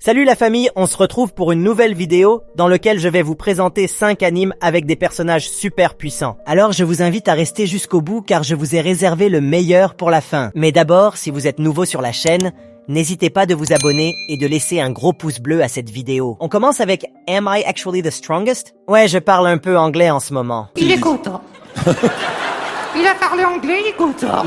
Salut la famille, on se retrouve pour une nouvelle vidéo dans laquelle je vais vous présenter 5 animes avec des personnages super puissants. Alors je vous invite à rester jusqu'au bout car je vous ai réservé le meilleur pour la fin. Mais d'abord, si vous êtes nouveau sur la chaîne, n'hésitez pas de vous abonner et de laisser un gros pouce bleu à cette vidéo. On commence avec Am I Actually the Strongest? Ouais, je parle un peu anglais en ce moment. Il est content. Il a parlé anglais, il est content.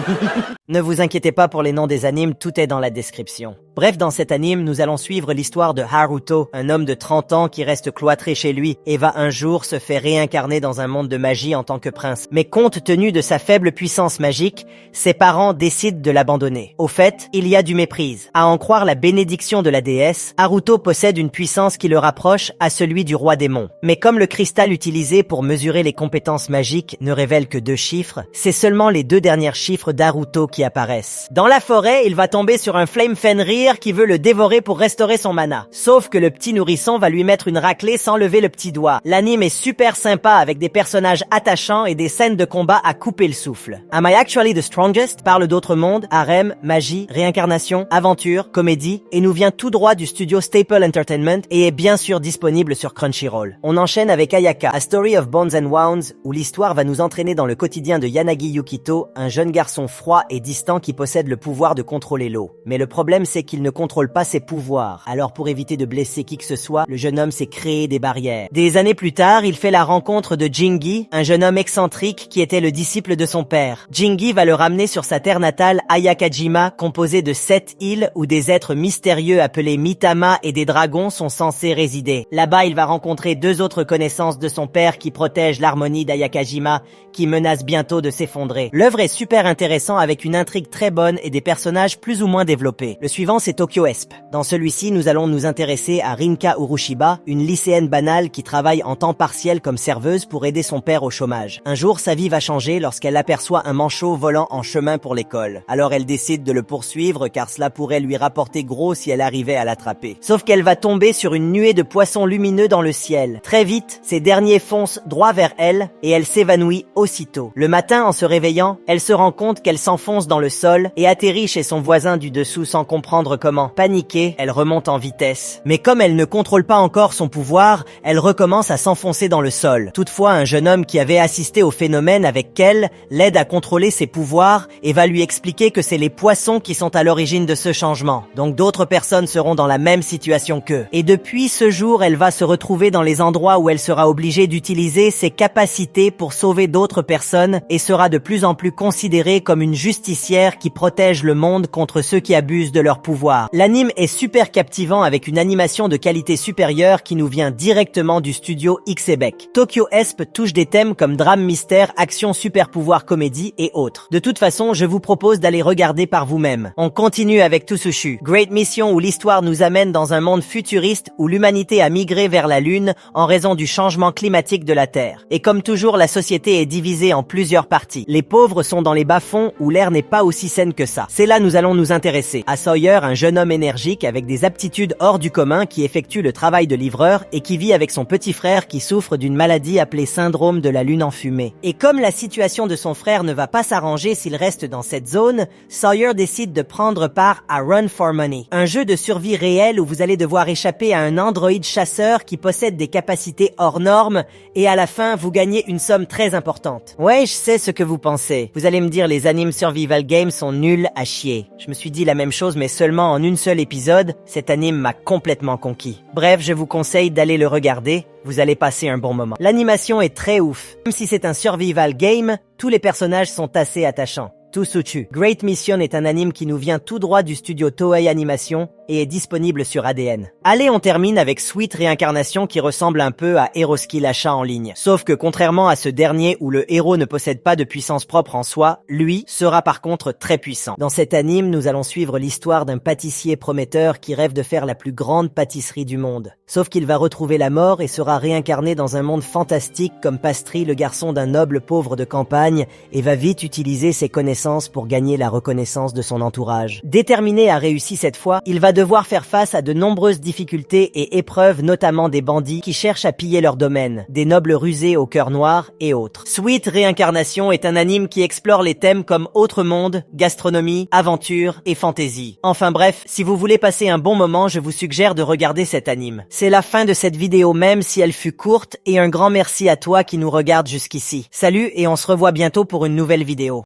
Ne vous inquiétez pas pour les noms des animes, tout est dans la description. Bref, dans cet anime, nous allons suivre l'histoire de Haruto, un homme de 30 ans qui reste cloîtré chez lui et va un jour se faire réincarner dans un monde de magie en tant que prince. Mais compte tenu de sa faible puissance magique, ses parents décident de l'abandonner. Au fait, il y a du méprise. À en croire la bénédiction de la déesse, Haruto possède une puissance qui le rapproche à celui du roi démon. Mais comme le cristal utilisé pour mesurer les compétences magiques ne révèle que 2 chiffres, c'est seulement les 2 derniers chiffres d'Haruto qui apparaissent. Dans la forêt, il va tomber sur un Flame Fenrir qui veut le dévorer pour restaurer son mana. Sauf que le petit nourrisson va lui mettre une raclée sans lever le petit doigt. L'anime est super sympa avec des personnages attachants et des scènes de combat à couper le souffle. Am I Actually the Strongest parle d'autres mondes, harem, magie, réincarnation, aventure, comédie et nous vient tout droit du studio Staple Entertainment et est bien sûr disponible sur Crunchyroll. On enchaîne avec Ayaka, A Story of Bones and Wounds où l'histoire va nous entraîner dans le quotidien de Yanagi Yukito, un jeune garçon froid et distant qui possède le pouvoir de contrôler l'eau. Mais le problème c'est qu'il ne contrôle pas ses pouvoirs. Alors pour éviter de blesser qui que ce soit, le jeune homme s'est créé des barrières. Des années plus tard, il fait la rencontre de Jingi, un jeune homme excentrique qui était le disciple de son père. Jingi va le ramener sur sa terre natale Ayakajima, composée de 7 îles où des êtres mystérieux appelés Mitama et des dragons sont censés résider. Là-bas, il va rencontrer 2 autres connaissances de son père qui protègent l'harmonie d'Ayakajima, qui menace bientôt de s'effondrer. L'œuvre est super intéressante avec une intrigue très bonne et des personnages plus ou moins développés. Le suivant, c'est Tokyo Esp. Dans celui-ci, nous allons nous intéresser à Rinka Urushiba, une lycéenne banale qui travaille en temps partiel comme serveuse pour aider son père au chômage. Un jour, sa vie va changer lorsqu'elle aperçoit un manchot volant en chemin pour l'école. Alors elle décide de le poursuivre car cela pourrait lui rapporter gros si elle arrivait à l'attraper. Sauf qu'elle va tomber sur une nuée de poissons lumineux dans le ciel. Très vite, ces derniers foncent droit vers elle et elle s'évanouit aussitôt. Le matin, en se réveillant, elle se rend compte qu'elle s'enfonce dans le sol et atterrit chez son voisin du dessous sans comprendre comment. Paniquée, elle remonte en vitesse. Mais comme elle ne contrôle pas encore son pouvoir, elle recommence à s'enfoncer dans le sol. Toutefois, un jeune homme qui avait assisté au phénomène avec elle l'aide à contrôler ses pouvoirs et va lui expliquer que c'est les poissons qui sont à l'origine de ce changement. Donc d'autres personnes seront dans la même situation qu'eux. Et depuis ce jour, elle va se retrouver dans les endroits où elle sera obligée d'utiliser ses capacités pour sauver d'autres personnes et sera de plus en plus considérée comme une justicière qui protège le monde contre ceux qui abusent de leur pouvoir. L'anime est super captivant avec une animation de qualité supérieure qui nous vient directement du studio Xebec. Tokyo Esp touche des thèmes comme drame mystère, action super pouvoir comédie et autres. De toute façon, je vous propose d'aller regarder par vous-même. On continue avec Tsusushu, Great Mission où l'histoire nous amène dans un monde futuriste où l'humanité a migré vers la Lune en raison du changement climatique de la Terre. Et comme toujours, la société est divisée en plusieurs parties. Les pauvres sont dans les bas-fonds où l'air n'est pas aussi sain que ça. C'est là nous allons nous intéresser à Sawyer, un jeune homme énergique avec des aptitudes hors du commun qui effectue le travail de livreur et qui vit avec son petit frère qui souffre d'une maladie appelée syndrome de la lune enfumée. Et comme la situation de son frère ne va pas s'arranger s'il reste dans cette zone, Sawyer décide de prendre part à Run for Money, un jeu de survie réel où vous allez devoir échapper à un androïde chasseur qui possède des capacités hors normes et à la fin vous gagnez une somme très importante. Ouais, je sais ce que vous pensez. Vous allez me dire les animes survival games sont nuls à chier. Je me suis dit la même chose mais seulement en une seule épisode, cet anime m'a complètement conquis. Bref, je vous conseille d'aller le regarder, vous allez passer un bon moment. L'animation est très ouf. Même si c'est un survival game, tous les personnages sont assez attachants. Tsusushu. Great Mission est un anime qui nous vient tout droit du studio Toei Animation et est disponible sur ADN. Allez, on termine avec Sweet Réincarnation qui ressemble un peu à Heroskill Achat en ligne. Sauf que contrairement à ce dernier où le héros ne possède pas de puissance propre en soi, lui sera par contre très puissant. Dans cet anime, nous allons suivre l'histoire d'un pâtissier prometteur qui rêve de faire la plus grande pâtisserie du monde. Sauf qu'il va retrouver la mort et sera réincarné dans un monde fantastique comme Pastry, le garçon d'un noble pauvre de campagne, et va vite utiliser ses connaissances pour gagner la reconnaissance de son entourage. Déterminé à réussir cette fois, il va devoir faire face à de nombreuses difficultés et épreuves, notamment des bandits qui cherchent à piller leur domaine, des nobles rusés au cœur noir et autres. Sweet Réincarnation est un anime qui explore les thèmes comme autre monde, gastronomie, aventure et fantaisie. Enfin bref, si vous voulez passer un bon moment, je vous suggère de regarder cet anime. C'est la fin de cette vidéo même si elle fut courte et un grand merci à toi qui nous regarde jusqu'ici. Salut et on se revoit bientôt pour une nouvelle vidéo.